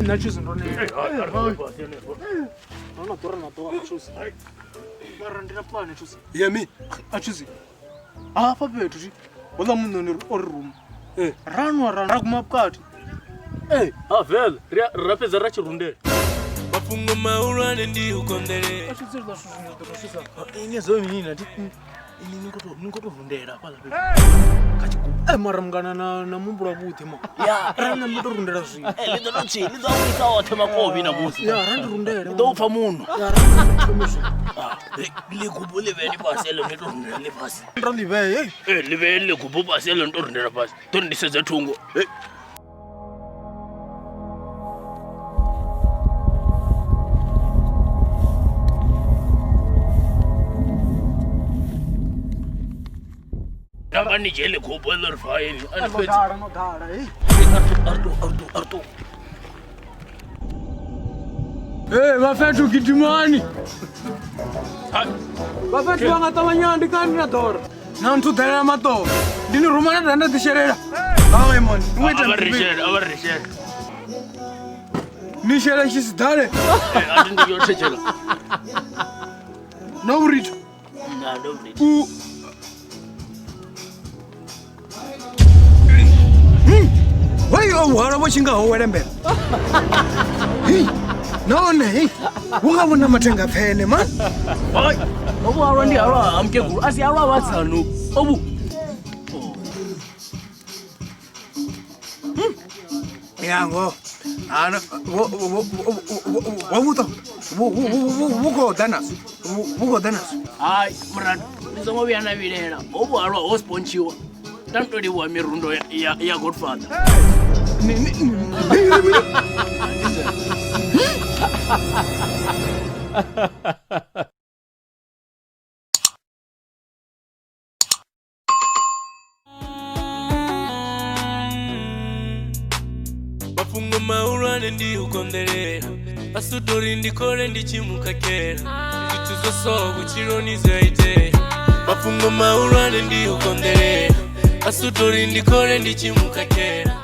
Nachuzi ndo ne. Naona tora na toa nachuzi. Mara ndina plan nachuzi. Yemi, achuzi. Apa bethu ji. Wala munhu ni room. Ranu kumapkati. Vela, rapeza ra chirunde. Mafungo maurane ndi ukondele. Achuzi ndo shusha. Ingezo mini ati ningoto rundela pala. Mara mngana na mumbula kuti mo. Ya, rana mito rundela zwi. Lido nochi, lido awika othe makovi na busi. Ya, randi rundela. Lido ufa munhu. Ya, randi. Ligubu liveni paselo nito rundela ni pasi. Randi ve, liveni ligubu paselo nito rundela pasi. Tondiseze thungo. Nangani jele kubo lor fine. No dara, Artu. Mafetu kitimani. Mafetu wanga tawanyandi kandi na dora. Na ntu dara mato. Dini rumana danda tisherera. Awe mon, weta abarisher. Ni shera shisi dare. Ati ndiyo chechela. No burrito. Na no burrito. Wala mochinga howele mbele. Naone ungabona matenga phene man. Hayi, obu alwa ndi alwa amkegulu. Asi alwa watsanu. Obu. Yango. Ana wabuto. Buko danas. Hayi, mrad. Nizongo byana bilela. Obu alwa osponchiwa. Tantodi wa mirundo ya Godfather. Mafungo maurane ndi ukondele. Asudori ndikole ndichimuka kera. Kituzo sobu chironi zaite. Mafungo maurane ndi ukondele. Asudori ndikole ndichimuka kera.